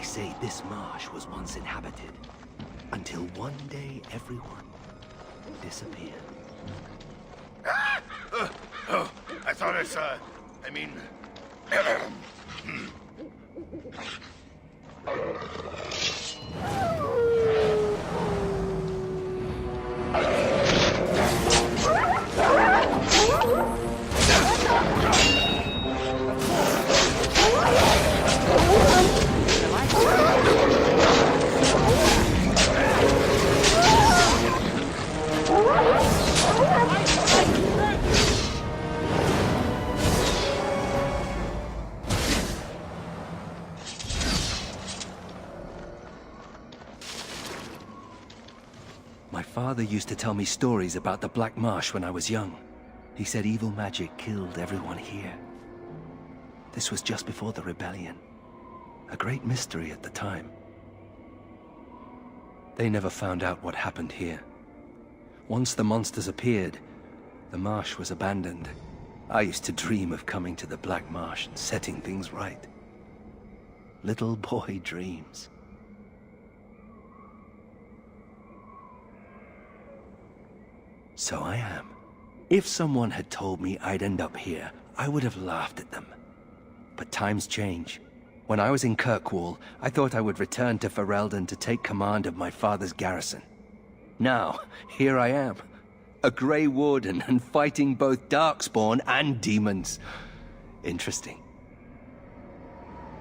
They say this marsh was once inhabited, until one day everyone disappeared. Oh, I thought I saw... I mean... My father used to tell me stories about the Black Marsh when I was young. He said evil magic killed everyone here. This was just before the rebellion. A great mystery at the time. They never found out what happened here. Once the monsters appeared, the marsh was abandoned. I used to dream of coming to the Black Marsh and setting things right. Little boy dreams. So I am. If someone had told me I'd end up here, I would have laughed at them. But times change. When I was in Kirkwall, I thought I would return to Ferelden to take command of my father's garrison. Now, here I am. A Grey Warden and fighting both Darkspawn and demons. Interesting.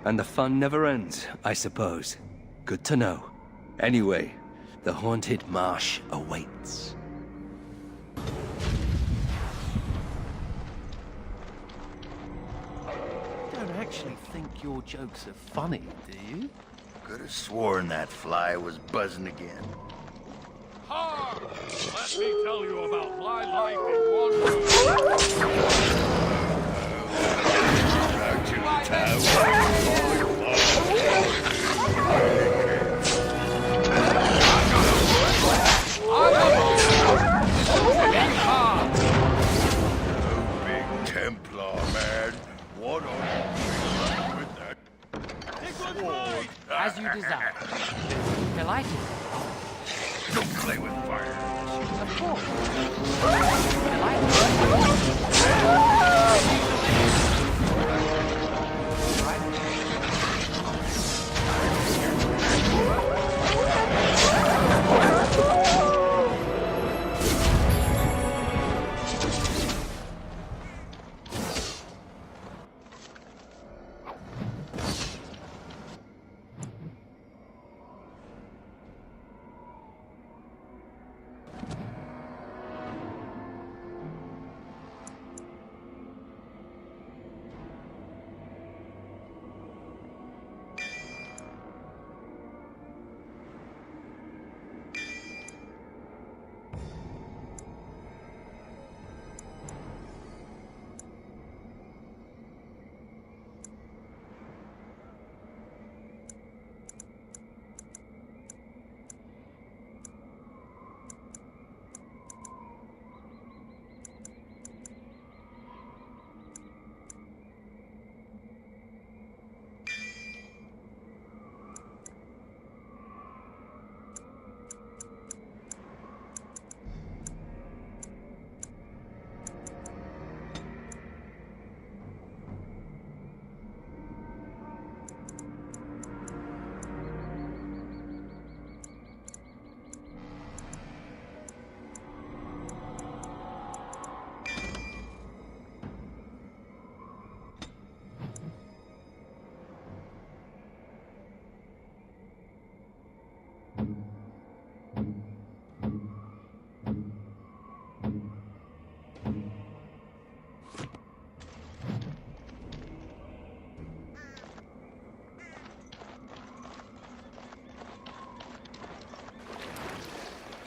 And the fun never ends, I suppose. Good to know. Anyway, the Haunted Marsh awaits. I don't actually think your jokes are funny, do you? Could have sworn that fly was buzzing again. Ha! Let me tell you about my life in one word. Big Templar, man. What on earth with that sword? As you desire. Delighted. Don't play with fire. Of course. Delighted.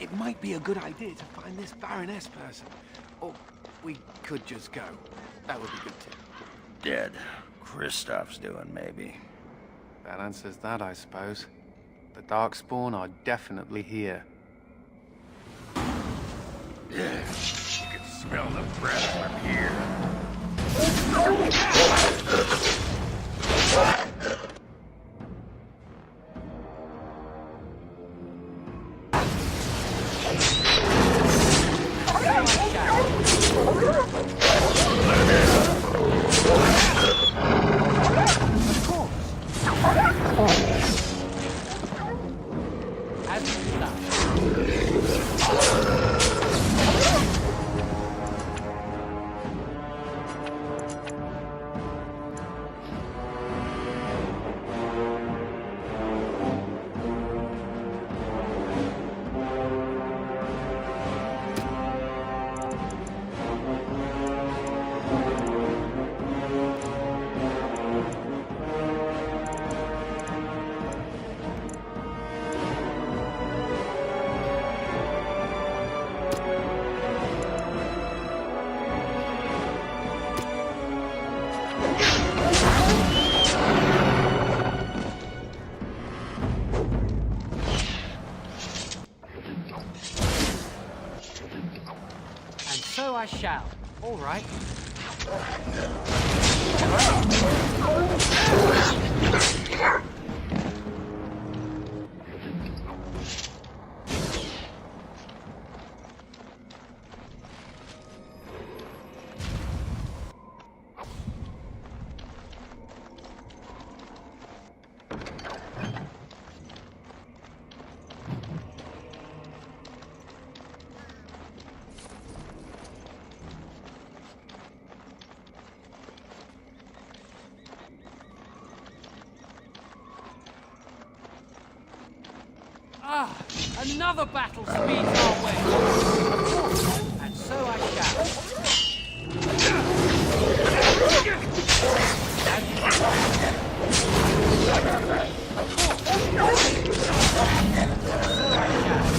It might be a good idea to find this Baroness person. Or we could just go. That would be good too. Dead. Kristoff's doing, maybe. That answers that, I suppose. The Darkspawn are definitely here. Yeah, you can smell the breath from here. Of course. As you desire. And so I shall. All right. Ah, another battle speeds our way. Of course, and so I shall. As you desire. Of course. So I shall.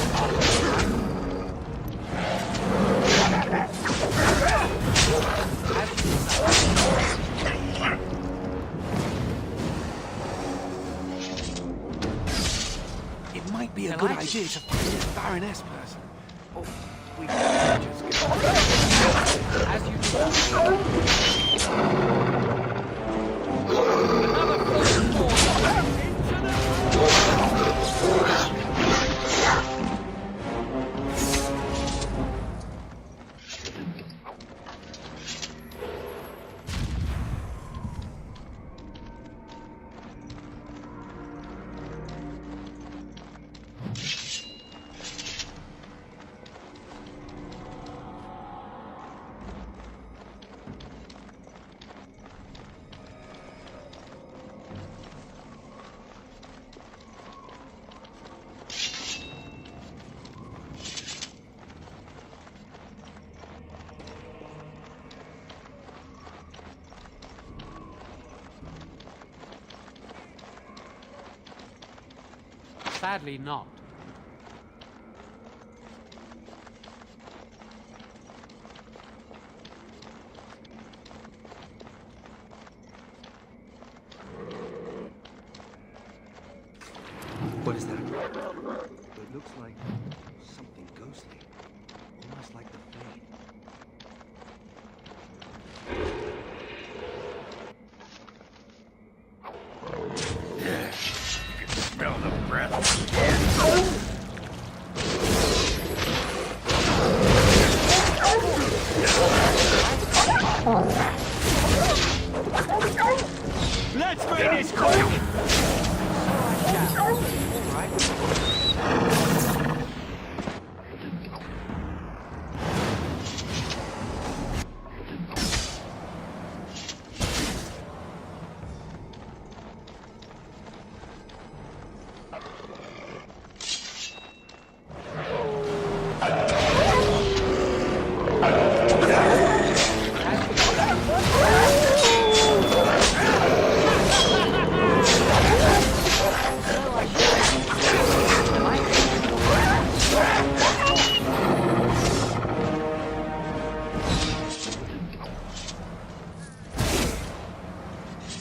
As you desire. It might be a Shall good I? idea to find this Baroness person. Or we could just go. As you desire. Another full force into the... Sadly not. What is that? It looks like something ghostly. Almost like the Fade. Yeah. You can smell the breath. Let's make this quick! All right.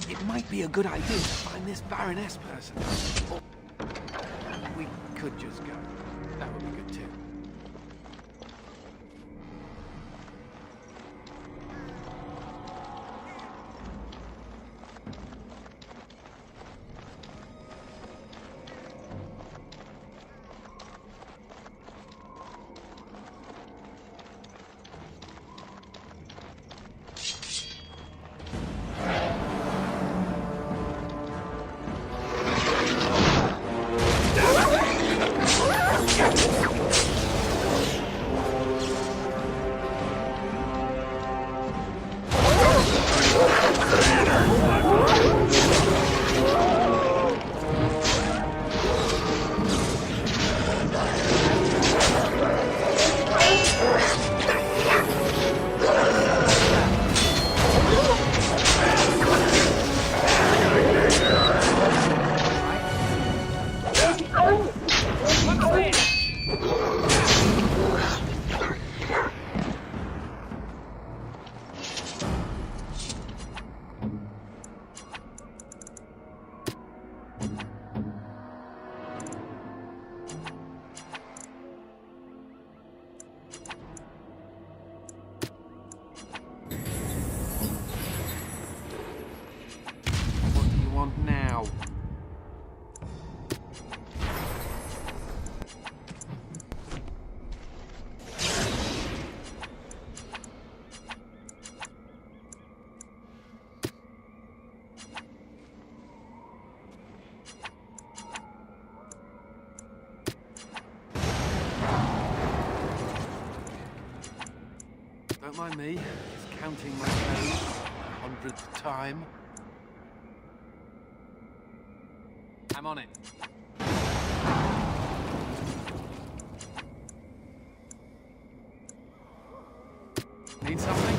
It might be a good idea to find this Baroness person. Or we could just go. That would be good too. mind me. Just counting my toes for the 100th time. I'm on it. Need something?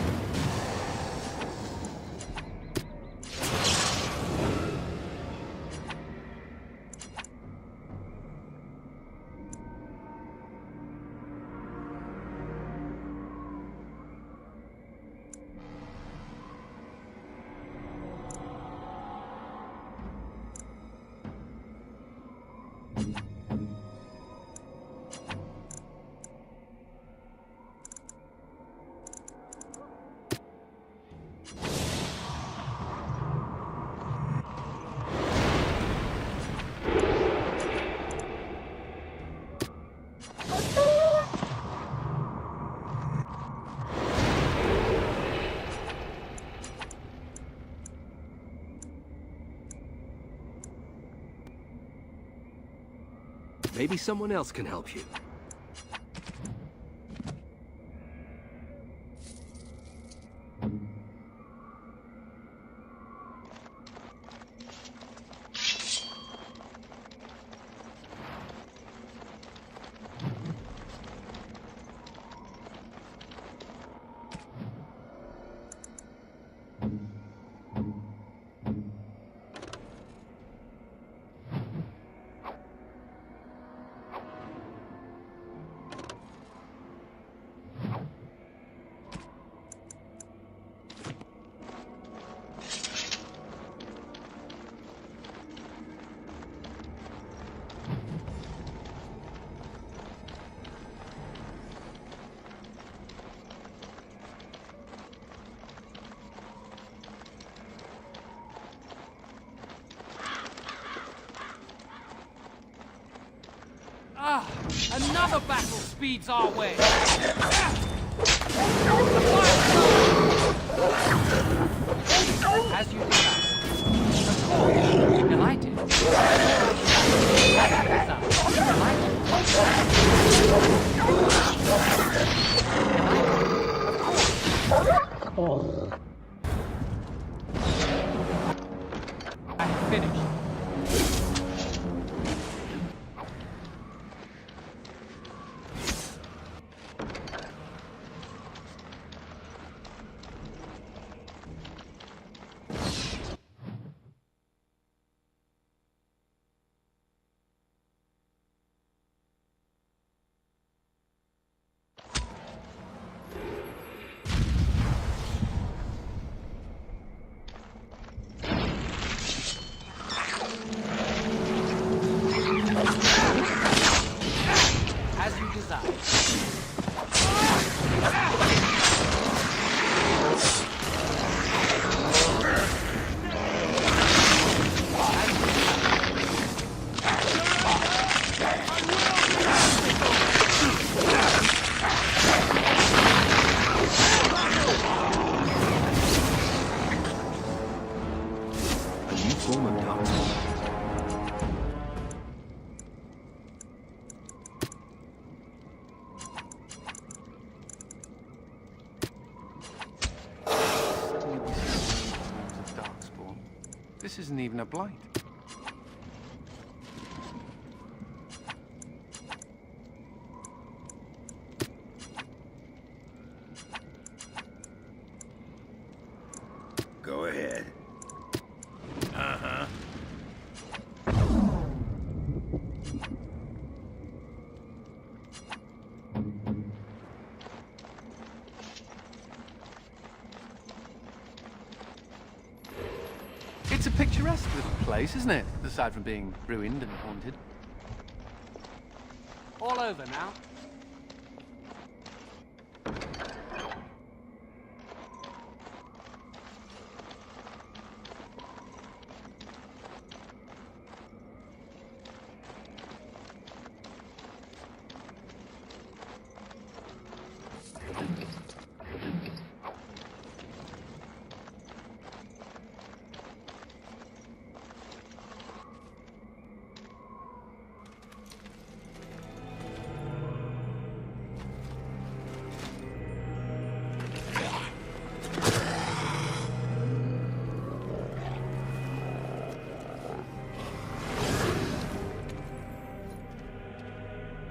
Maybe someone else can help you. Ah, another battle speeds our way. As you desire. Of course, delighted. As you desire. Delighted. I have finished. As you desire. A new form of darkness. Suddenly we see forms of darkspawn. This isn't even a blight. Go ahead. Uh-huh. It's a picturesque little place, isn't it? Aside from being ruined and haunted. All over now.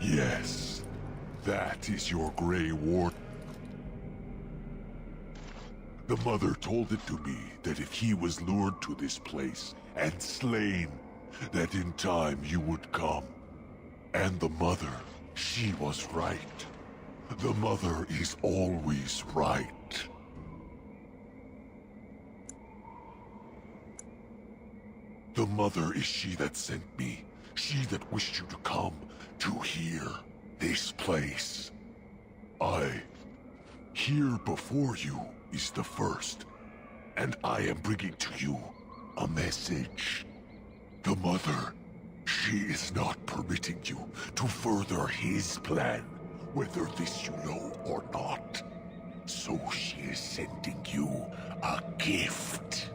Yes, that is your Grey Ward. The mother told it to me that if he was lured to this place and slain, that in time you would come. And the mother, she was right. The mother is always right. The mother is she that sent me. She that wished you to come to here, this place. Here before you is the first, and I am bringing to you a message. The mother, she is not permitting you to further his plan, whether this you know or not. So she is sending you a gift.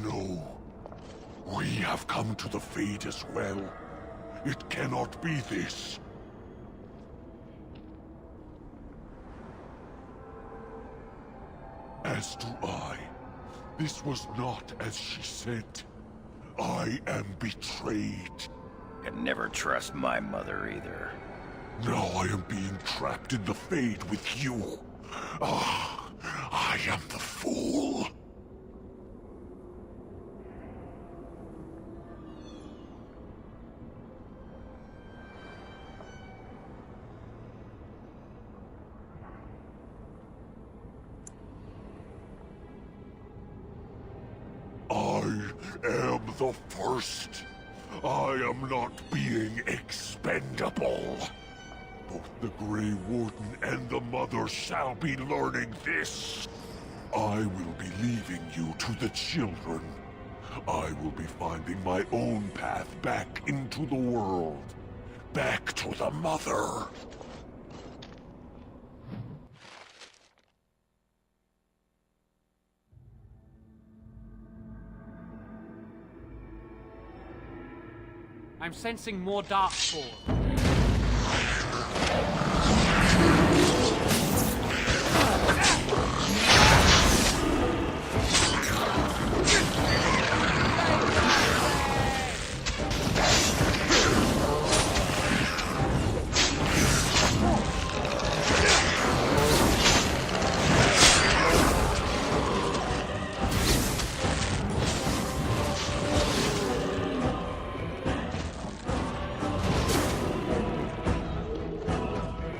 No. We have come to the Fade as well. It cannot be this. As do I. This was not as she said. I am betrayed. Can never trust my mother either. Now I am being trapped in the Fade with you. Ah, I am the fool. I am the first. I am not being expendable. Both the Grey Warden and the Mother shall be learning this. I will be leaving you to the children. I will be finding my own path back into the world. Back to the Mother. I'm sensing more darkspawn.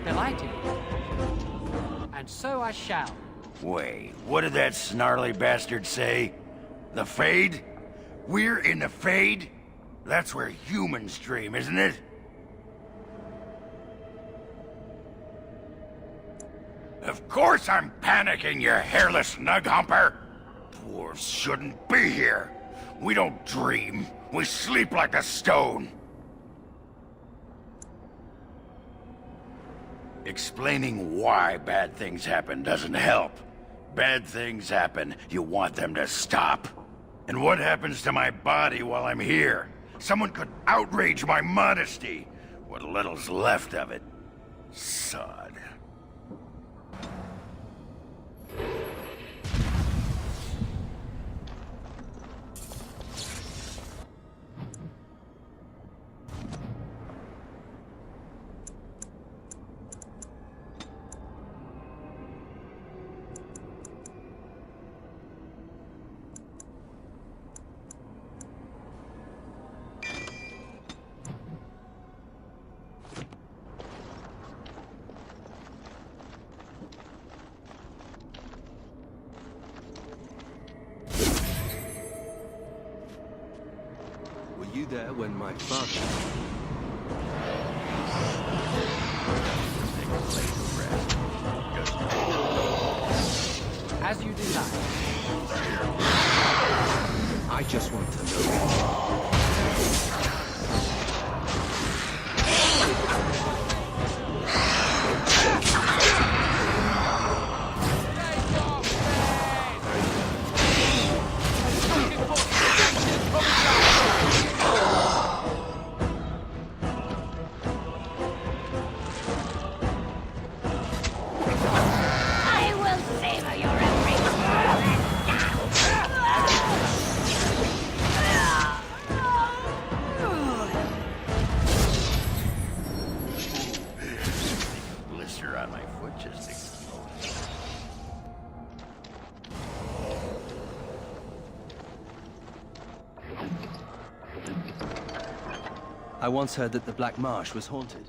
Delighted. And so I shall. Wait, what did that snarly bastard say? The Fade? We're in the Fade? That's where humans dream, isn't it? Of course I'm panicking, you hairless nug-humper! Dwarves shouldn't be here. We don't dream. We sleep like a stone. Explaining why bad things happen doesn't help. Bad things happen, you want them to stop. And what happens to my body while I'm here? Someone could outrage my modesty. What little's left of it. Sod. there when my father... As you desire. I just want to know. I will savor your every Blister on my foot just exploded. I once heard that the Black Marsh was haunted.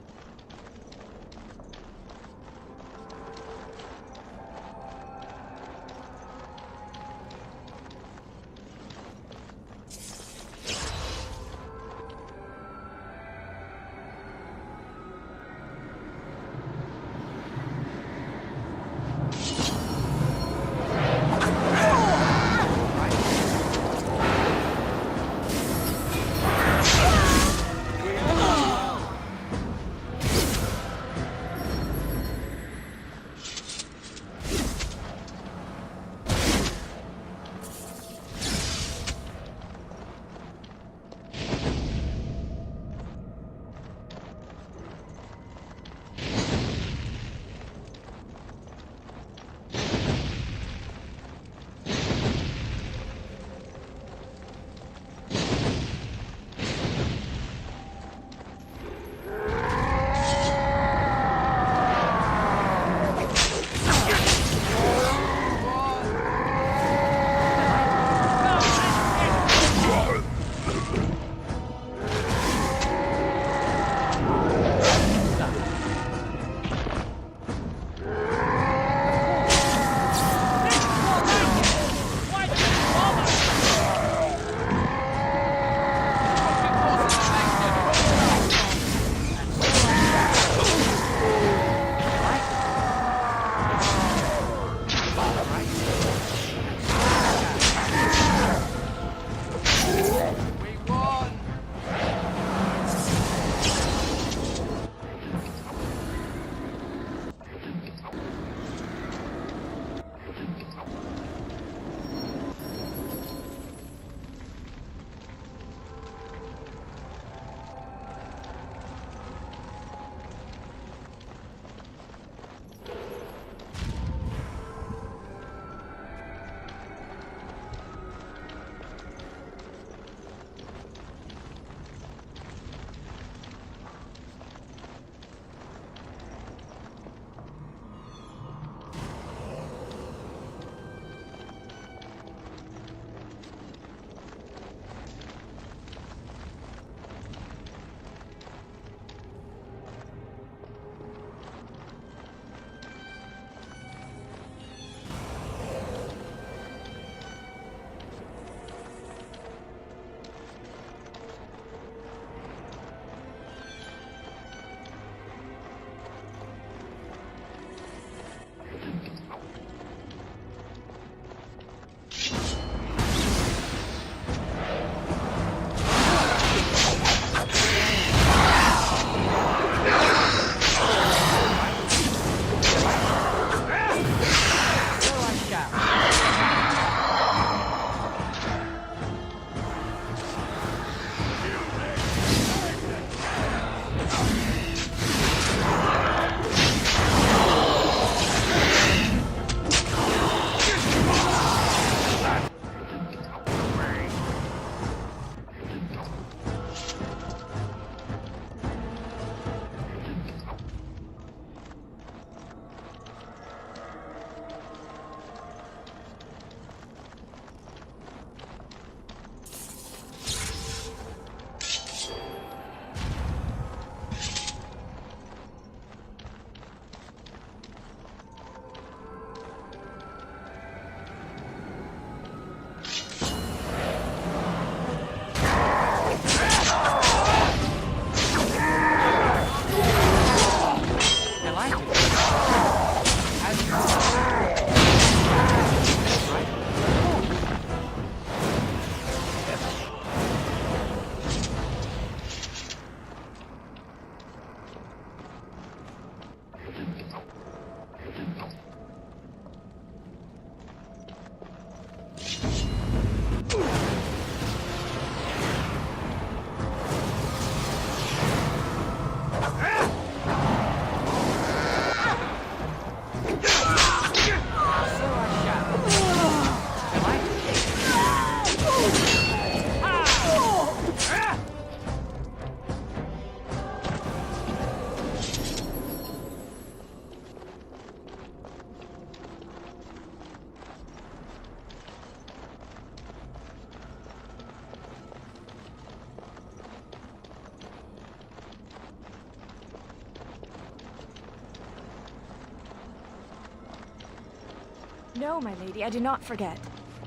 No, my lady, I do not forget.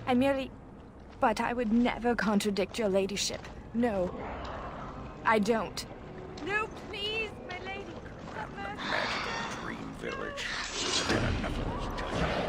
I merely... But I would never contradict your ladyship. No. I don't. No, please, my lady. Have mercy. Magical dream village. I've had enough of this judgment.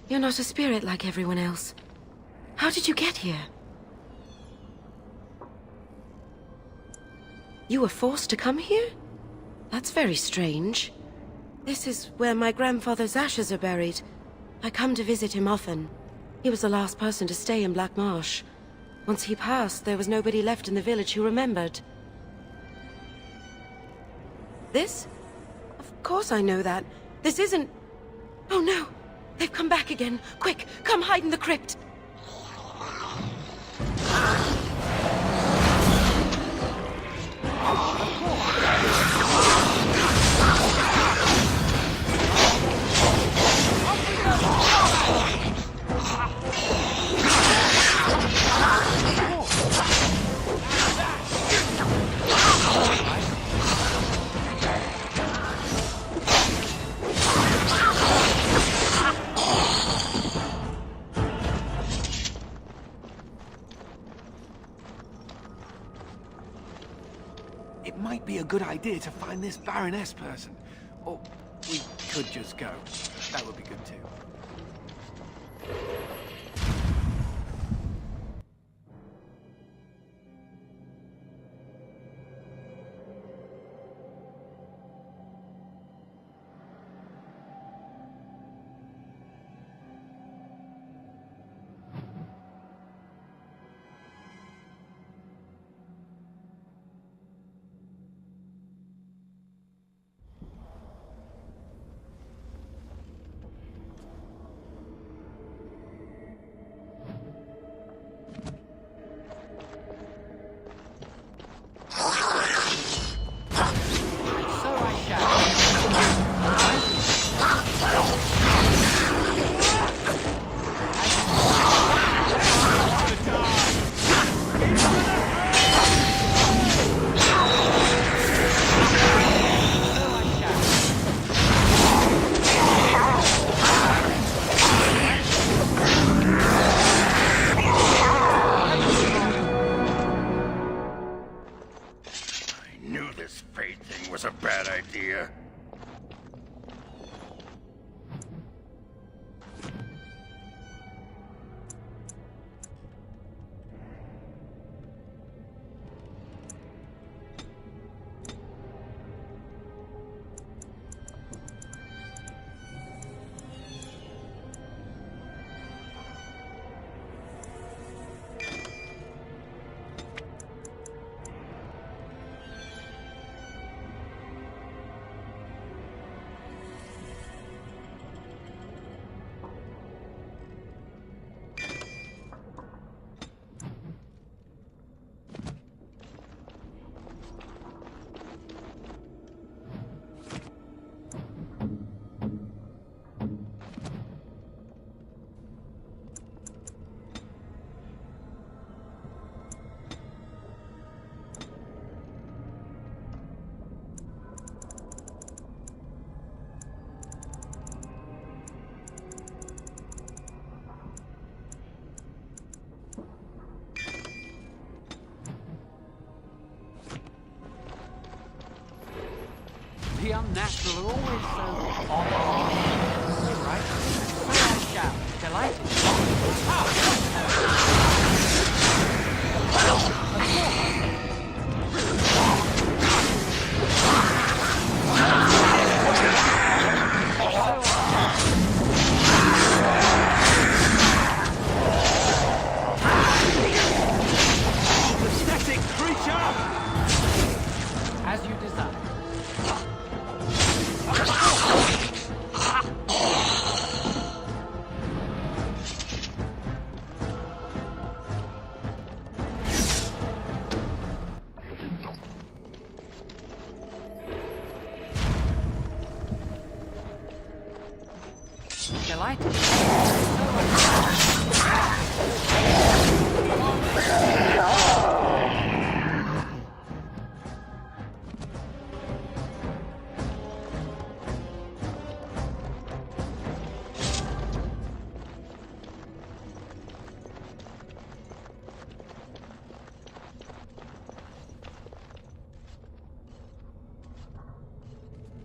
You're not a spirit like everyone else. How did you get here? You were forced to come here? That's very strange. This is where my grandfather's ashes are buried. I come to visit him often. He was the last person to stay in Black Marsh. Once he passed, there was nobody left in the village who remembered. This? Of course I know that. This isn't... Oh no! They've come back again! Quick, come hide in the crypt! It might be a good idea to find this Baroness person. Or we could just go. That would be good too. Was a bad idea. the unnatural are always so odd. All right? So I shall. Delighted. Pathetic creature! As you desire. Delighted.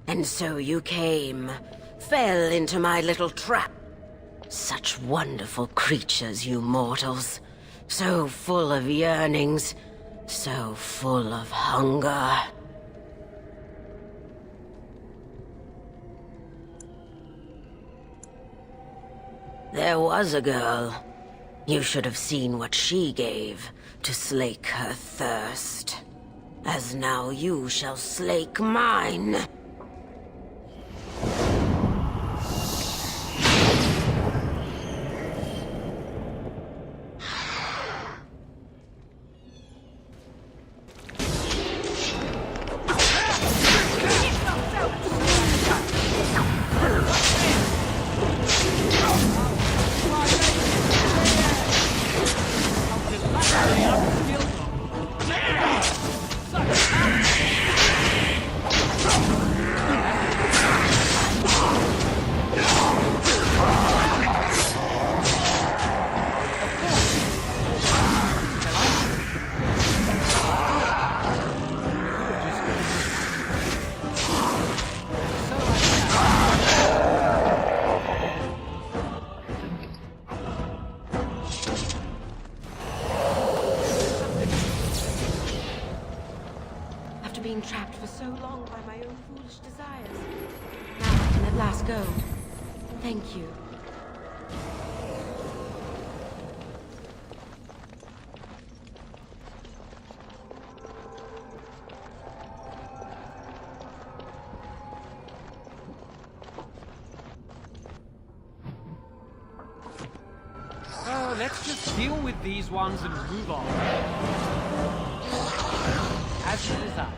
And so you came, fell into my little trap. Such wonderful creatures, you mortals. So full of yearnings, so full of hunger. There was a girl. You should have seen what she gave to slake her thirst. As now you shall slake mine. Being trapped for so long by my own foolish desires. Now I can at last go. Thank you. Oh, let's just deal with these ones and move on. As you desire.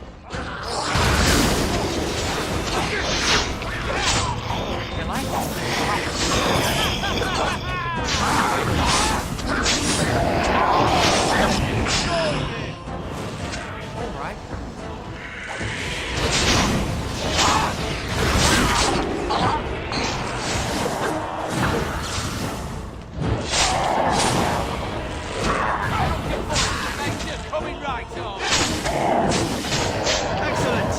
All right. Coming right on! Excellent!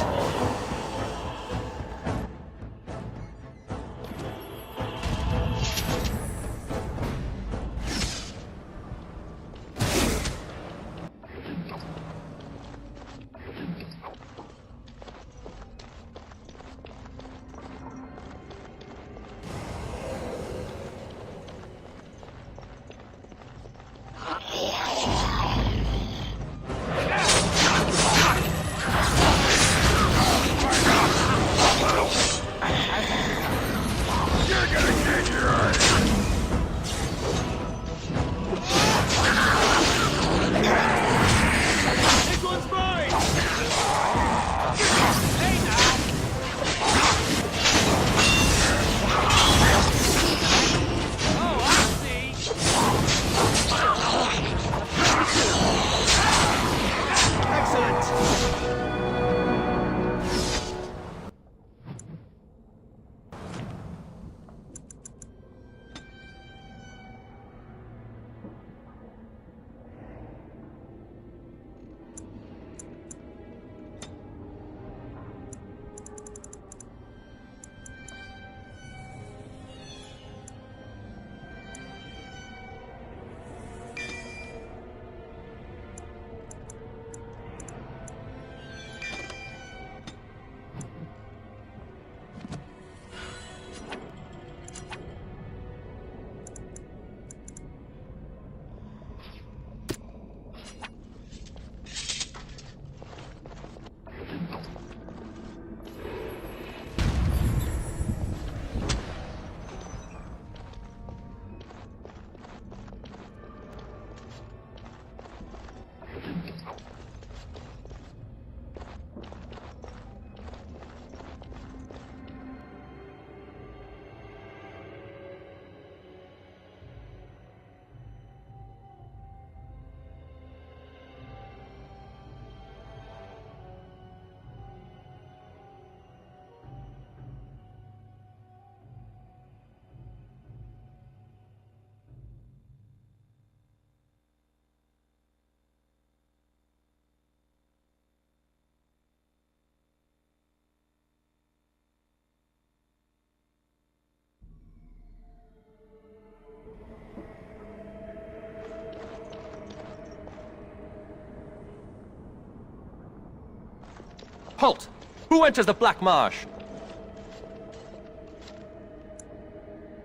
Halt! Who enters the Black Marsh?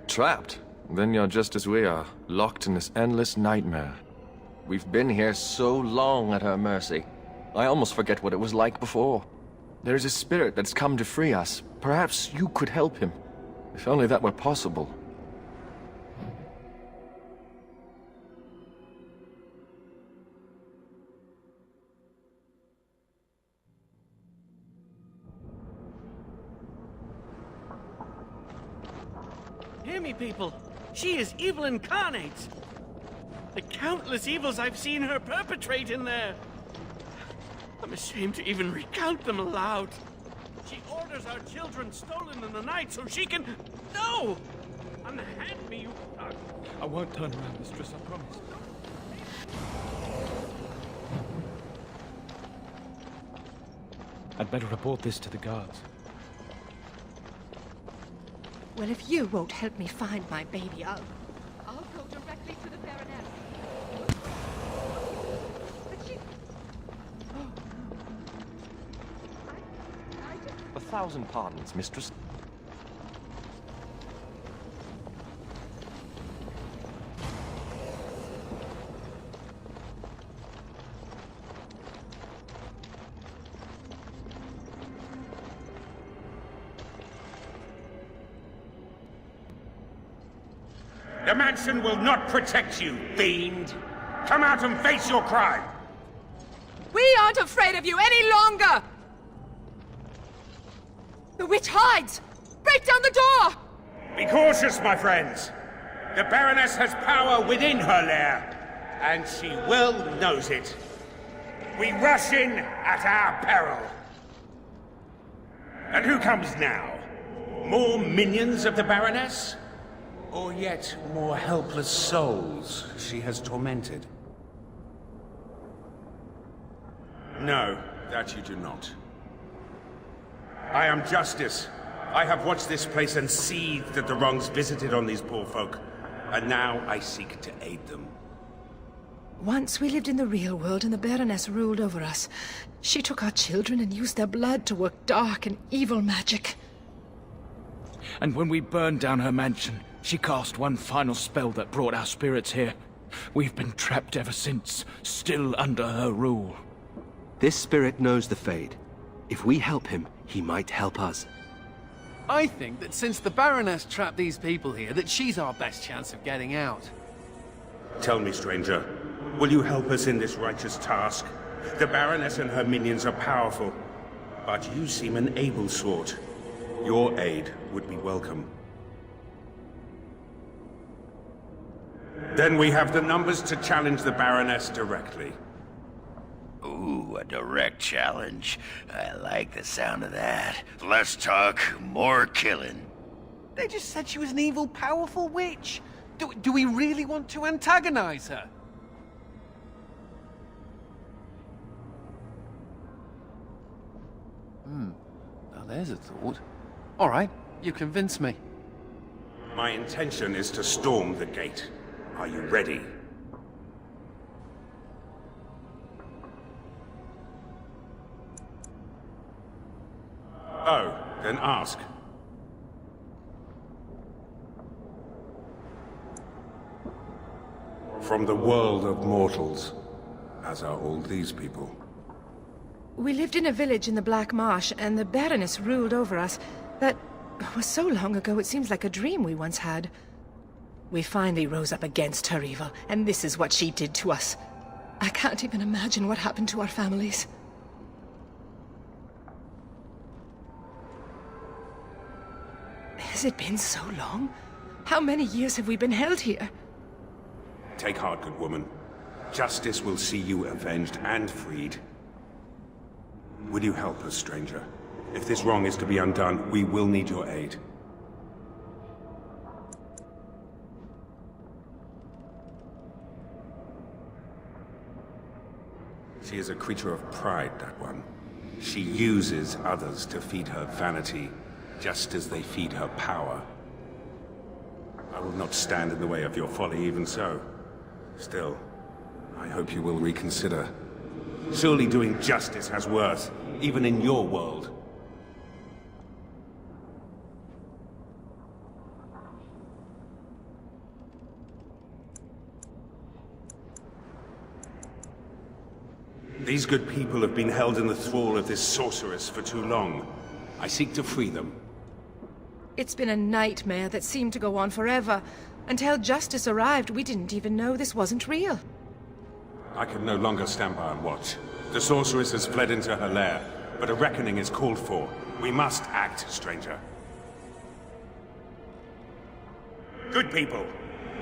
Trapped? Then you're just as we are, locked in this endless nightmare. We've been here so long at her mercy. I almost forget what it was like before. There's a spirit that's come to free us. Perhaps you could help him. If only that were possible. Hear me, people. She is evil incarnate. The countless evils I've seen her perpetrate in there. I'm ashamed to even recount them aloud. She orders our children stolen in the night so she can... No! Unhand me, you... I won't turn around, mistress, I promise. I'd better report this to the guards. Well, if you won't help me find my baby, I'll go directly to the Baroness. But she... I just... 1,000 pardons, mistress. The mansion will not protect you, fiend! Come out and face your crime! We aren't afraid of you any longer! The witch hides! Break down the door! Be cautious, my friends! The Baroness has power within her lair, and she well knows it. We rush in at our peril. And who comes now? More minions of the Baroness? Or yet more helpless souls she has tormented? No, that you do not. I am Justice. I have watched this place and seethed at the wrongs visited on these poor folk, and now I seek to aid them. Once we lived in the real world and the Baroness ruled over us. She took our children and used their blood to work dark and evil magic. And when we burned down her mansion, she cast one final spell that brought our spirits here. We've been trapped ever since, still under her rule. This spirit knows the Fade. If we help him, he might help us. I think that since the Baroness trapped these people here, that she's our best chance of getting out. Tell me, stranger, will you help us in this righteous task? The Baroness and her minions are powerful, but you seem an able sort. Your aid would be welcome. Then we have the numbers to challenge the Baroness directly. Ooh, a direct challenge. I like the sound of that. Less talk, more killing. They just said she was an evil, powerful witch. Do we really want to antagonize her? Now there's a thought. All right, you convinced me. My intention is to storm the gate. Are you ready? Oh, then ask. From the world of mortals, as are all these people. We lived in a village in the Black Marsh, and the Baroness ruled over us. That was so long ago, it seems like a dream we once had. We finally rose up against her evil, and this is what she did to us. I can't even imagine what happened to our families. Has it been so long? How many years have we been held here? Take heart, good woman. Justice will see you avenged and freed. Will you help us, stranger? If this wrong is to be undone, we will need your aid. She is a creature of pride, that one. She uses others to feed her vanity, just as they feed her power. I will not stand in the way of your folly, even so. Still, I hope you will reconsider. Surely doing justice has worth, even in your world. These good people have been held in the thrall of this sorceress for too long. I seek to free them. It's been a nightmare that seemed to go on forever. Until Justice arrived, we didn't even know this wasn't real. I can no longer stand by and watch. The sorceress has fled into her lair, but a reckoning is called for. We must act, stranger. Good people,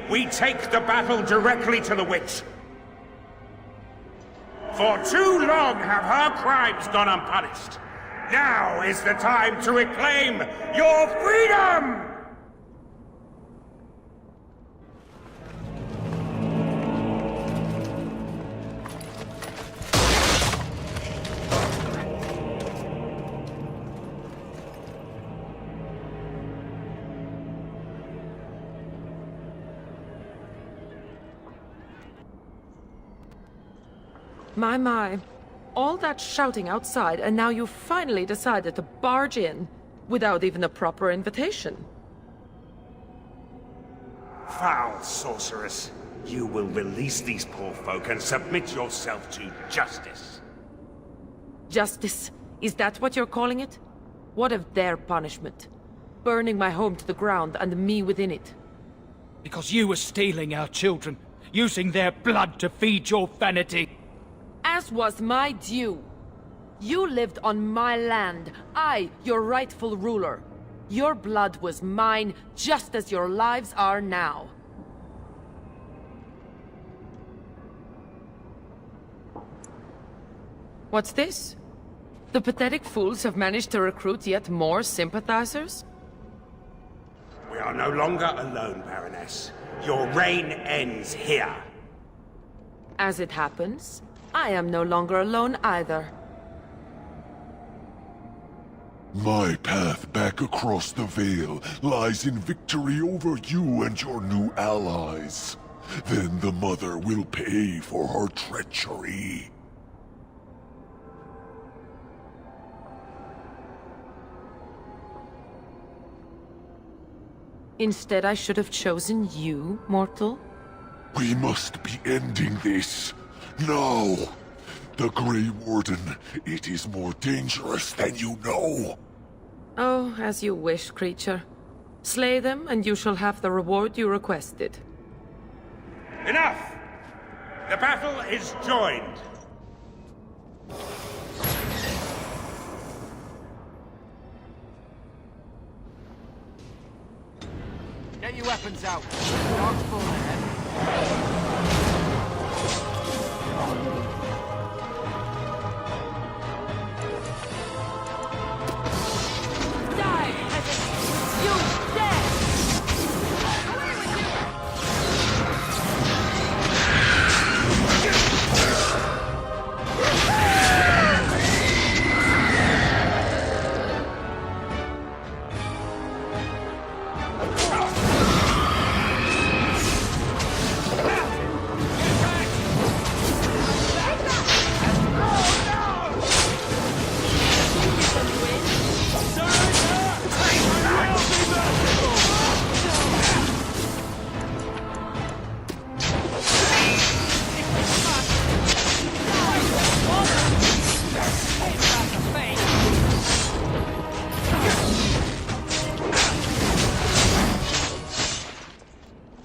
we take the battle directly to the witch. For too long have her crimes gone unpunished. Now is the time to reclaim your freedom! My. All that shouting outside, and now you finally decided to barge in without even a proper invitation. Foul sorceress. You will release these poor folk and submit yourself to justice. Justice? Is that what you're calling it? What of their punishment? Burning my home to the ground and me within it. Because you were stealing our children, using their blood to feed your vanity. As was my due. You lived on my land, I, your rightful ruler. Your blood was mine, just as your lives are now. What's this? The pathetic fools have managed to recruit yet more sympathizers? We are no longer alone, Baroness. Your reign ends here. As it happens, I am no longer alone either. My path back across the Veil lies in victory over you and your new allies. Then the Mother will pay for her treachery. Instead, I should have chosen you, mortal. We must be ending this. Now! The Grey Warden, it is more dangerous than you know. Oh, as you wish, creature. Slay them, and you shall have the reward you requested. Enough! The battle is joined. Get your weapons out. Dark's falling ahead.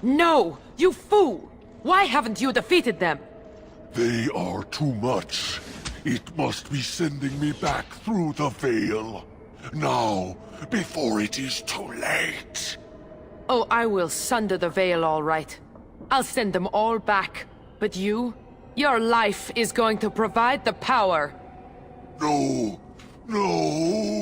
No! You fool! Why haven't you defeated them? They are too much. It must be sending me back through the Veil. Now, before it is too late. Oh, I will sunder the Veil all right. I'll send them all back. But you? Your life is going to provide the power. No! No!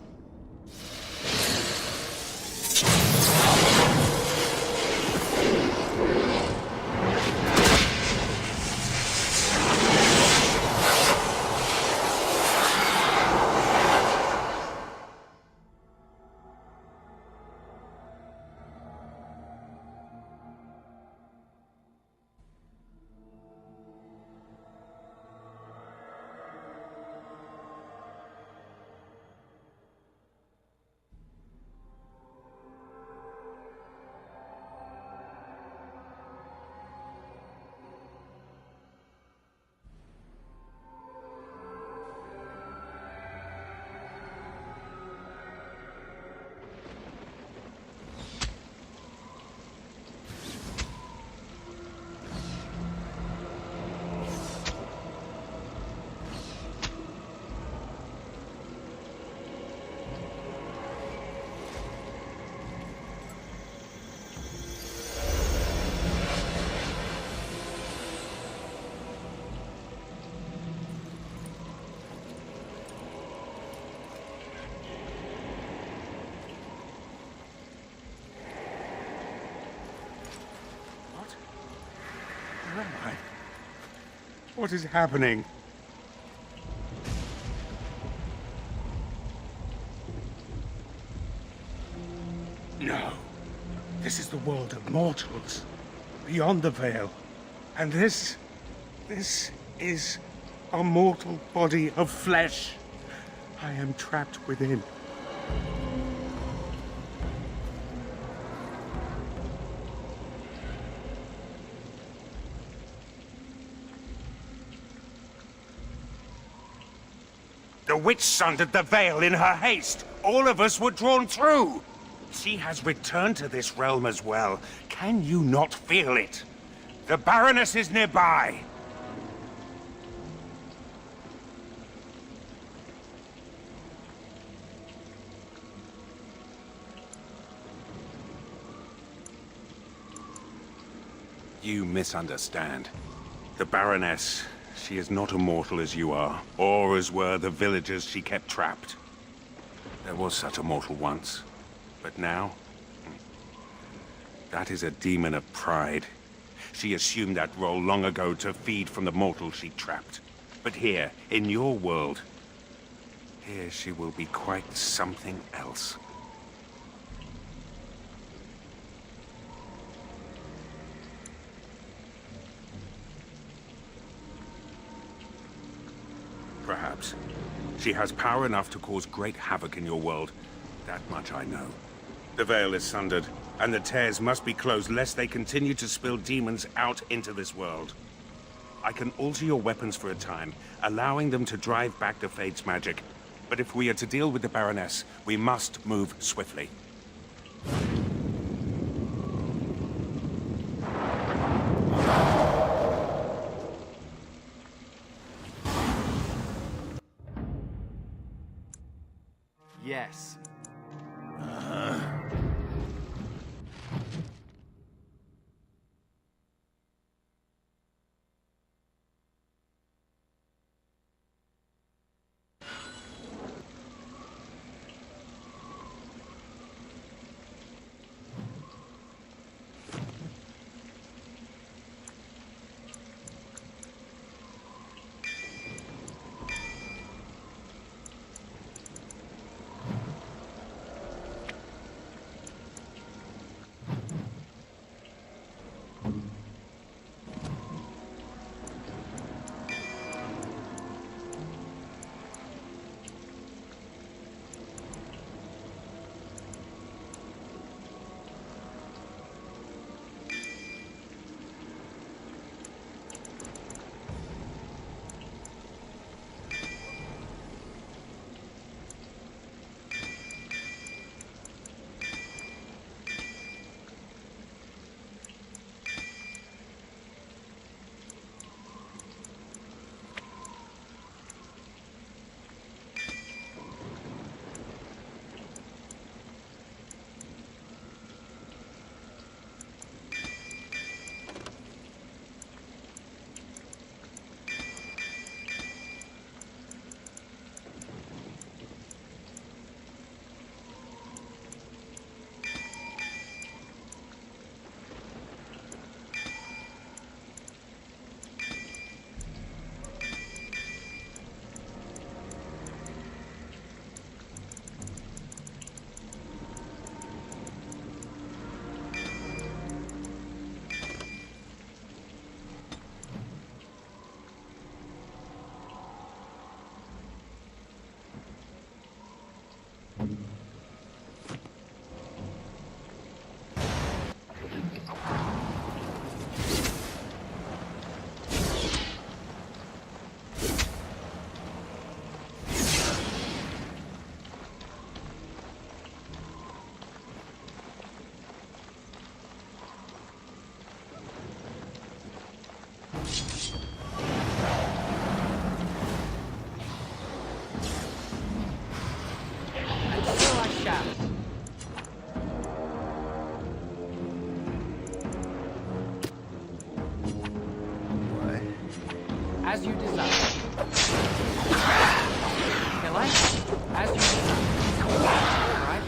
What is happening? No. This is the world of mortals, beyond the veil. And this is a mortal body of flesh. I am trapped within. The witch sundered the veil in her haste. All of us were drawn through. She has returned to this realm as well. Can you not feel it? The Baroness is nearby. You misunderstand. The Baroness, she is not immortal as you are, or as were the villagers she kept trapped. There was such a mortal once, but now? That is a demon of pride. She assumed that role long ago to feed from the mortals she trapped. But here, in your world, here she will be quite something else. Perhaps. She has power enough to cause great havoc in your world. That much I know. The veil is sundered, and the tears must be closed lest they continue to spill demons out into this world. I can alter your weapons for a time, allowing them to drive back the Fade's magic. But if we are to deal with the Baroness, we must move swiftly. Yes. As you desire. Kill I? As you desire. Alright.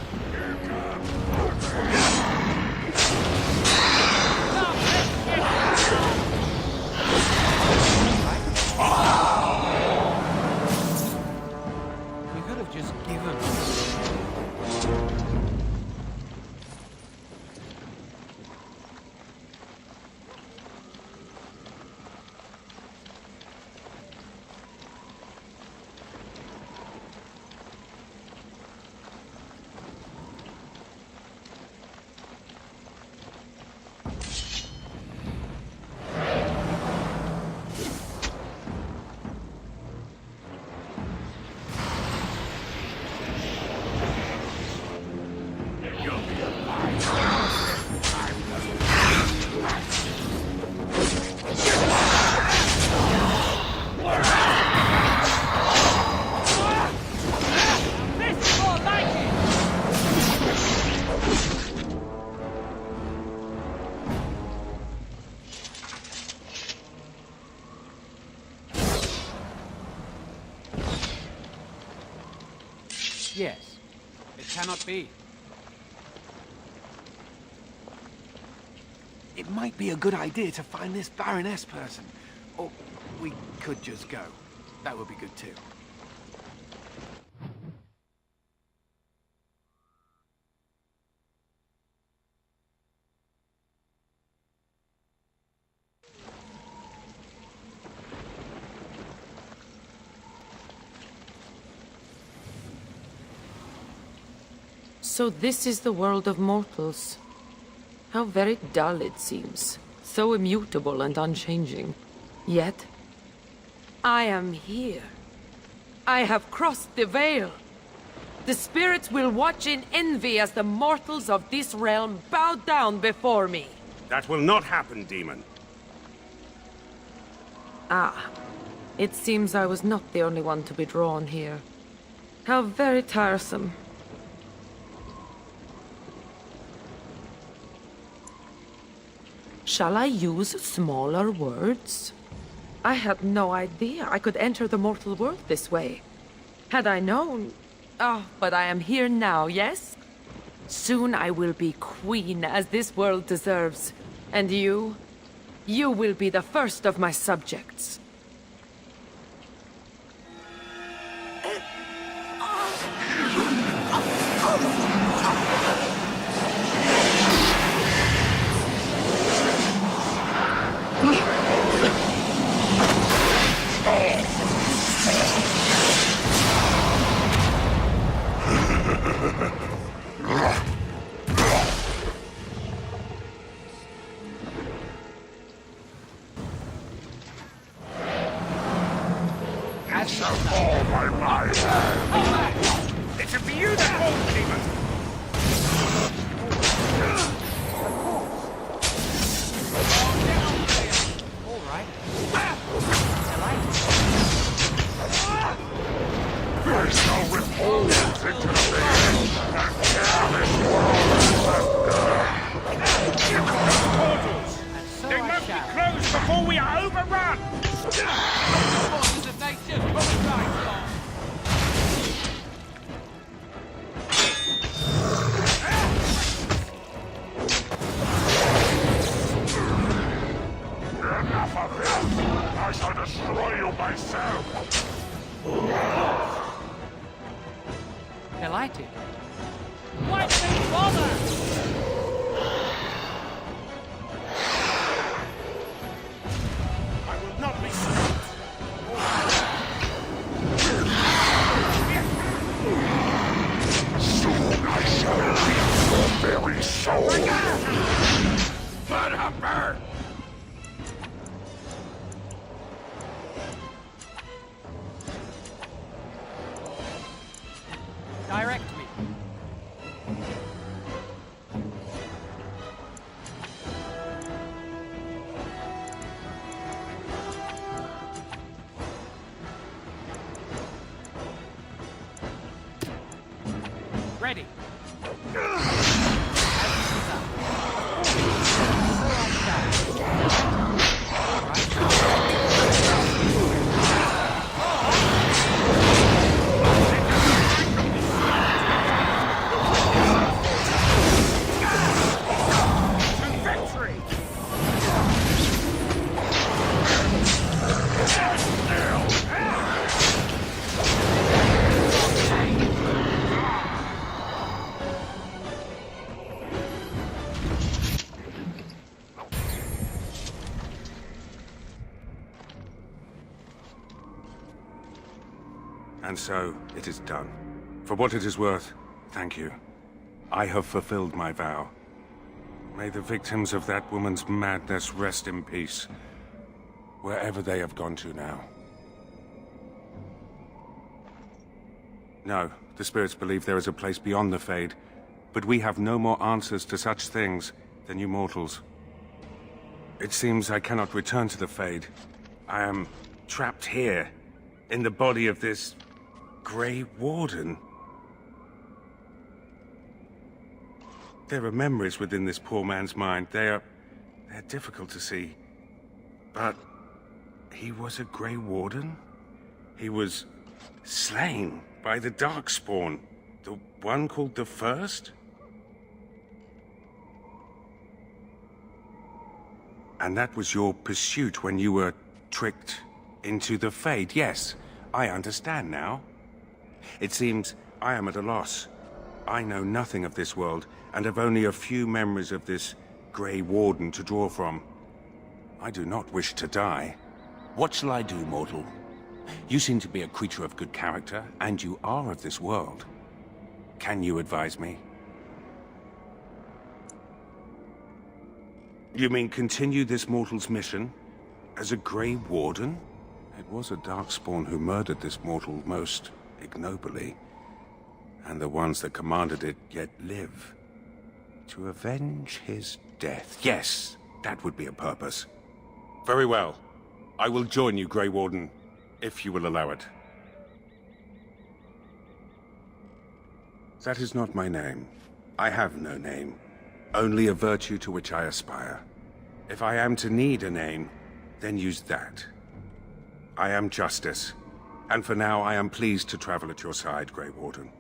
Yes. It cannot be. It might be a good idea to find this Baroness person. Or we could just go. That would be good too. So this is the world of mortals. How very dull it seems. So immutable and unchanging. Yet, I am here. I have crossed the veil. The spirits will watch in envy as the mortals of this realm bow down before me. That will not happen, demon. Ah, it seems I was not the only one to be drawn here. How very tiresome. Shall I use smaller words? I had no idea I could enter the mortal world this way. Had I known... Oh, but I am here now, yes? Soon I will be queen as this world deserves. And you? You will be the first of my subjects. It shall fall by my hand. It should be you that falls, demon! All right. I shall rip holes into the veil and tear this world Portals! They must be closed before we are overrun! Forces of nature coming right on. Enough of this! I shall destroy you myself! Delighted. Why do you bother? I will not be stopped! Soon I shall reap your very soul! Bloodhopper! Direct me. Ready. And so, it is done. For what it is worth, thank you. I have fulfilled my vow. May the victims of that woman's madness rest in peace, wherever they have gone to now. No, the spirits believe there is a place beyond the Fade, but we have no more answers to such things than you mortals. It seems I cannot return to the Fade. I am trapped here, in the body of this Grey Warden. There are memories within this poor man's mind. They're difficult to see. But he was a Grey Warden? He was slain by the Darkspawn. The one called the First? And that was your pursuit when you were tricked into the Fade. Yes, I understand now. It seems I am at a loss. I know nothing of this world, and have only a few memories of this Grey Warden to draw from. I do not wish to die. What shall I do, mortal? You seem to be a creature of good character, and you are of this world. Can you advise me? You mean continue this mortal's mission? As a Grey Warden? It was a Darkspawn who murdered this mortal most ignobly. And the ones that commanded it yet live. To avenge his death. Yes, that would be a purpose. Very well. I will join you, Grey Warden, if you will allow it. That is not my name. I have no name. Only a virtue to which I aspire. If I am to need a name, then use that. I am Justice, and for now I am pleased to travel at your side, Grey Warden.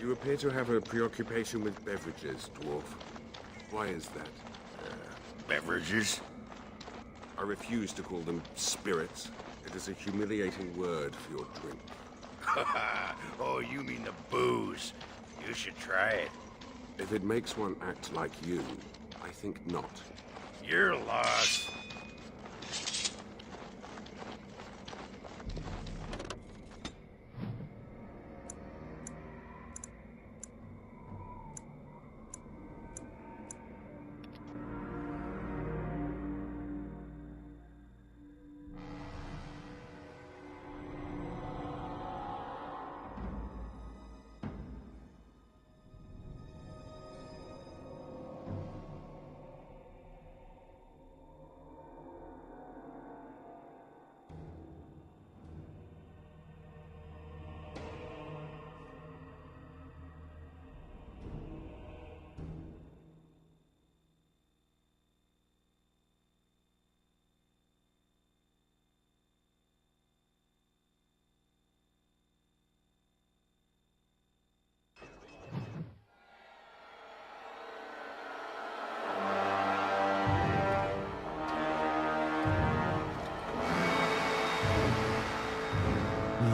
You appear to have a preoccupation with beverages, Dwarf. Why is that? Beverages? I refuse to call them spirits. It is a humiliating word for your drink. Oh, you mean the booze. You should try it. If it makes one act like you, I think not. You're lost.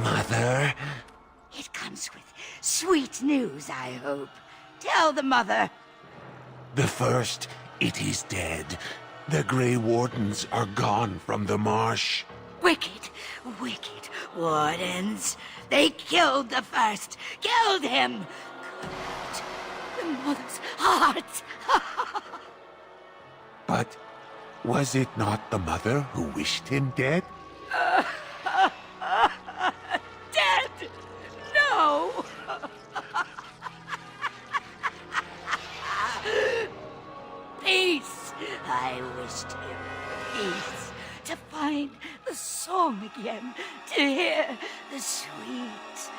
Mother? It comes with sweet news, I hope. Tell the mother. The First, it is dead. The Grey Wardens are gone from the marsh. Wicked, wicked wardens. They killed the first! Killed him! The mother's heart! But was it not the mother who wished him dead? Dead! No! Peace! I wished him peace. To find the song again. To hear the sweet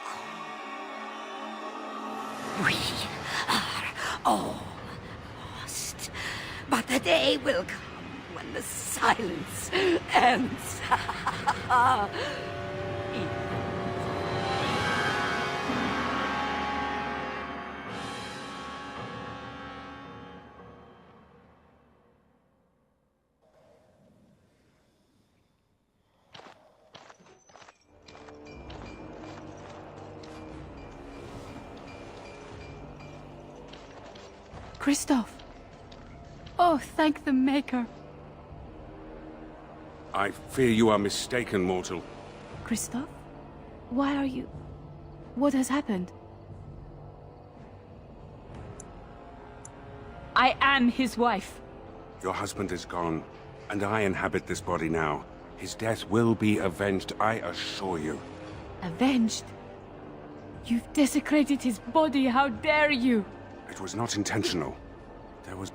call. We are all lost. But the day will come when the silence ends. Kristoff! Oh, thank the Maker. I fear you are mistaken, mortal. Kristoff? Why are you... What has happened? I am his wife. Your husband is gone, and I inhabit this body now. His death will be avenged, I assure you. Avenged? You've desecrated his body, how dare you! It was not intentional. There was...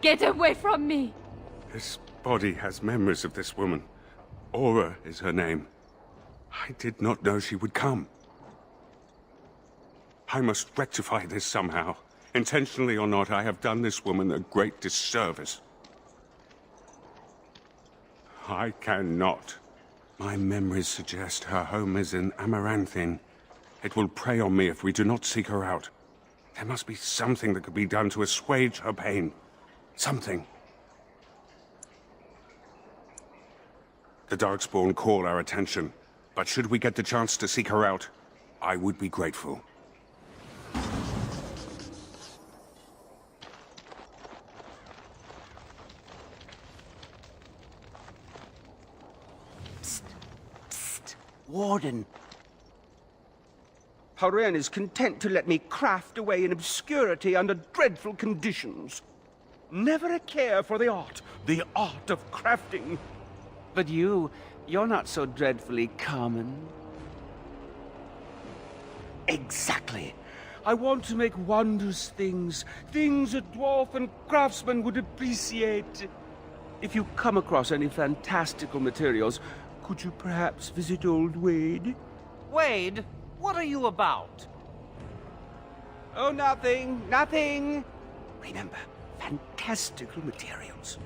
Get away from me! This body has memories of this woman. Aura is her name. I did not know she would come. I must rectify this somehow. Intentionally or not, I have done this woman a great disservice. I cannot. My memories suggest her home is in Amaranthine. It will prey on me if we do not seek her out. There must be something that could be done to assuage her pain. Something. The Darkspawn call our attention, but should we get the chance to seek her out, I would be grateful. Warden. Haren is content to let me craft away in obscurity under dreadful conditions. Never a care for the art of crafting. But you're not so dreadfully common. Exactly. I want to make wondrous things, things a dwarf and craftsman would appreciate. If you come across any fantastical materials, could you perhaps visit old Wade? Wade? What are you about? Oh, nothing, nothing. Remember, fantastical materials.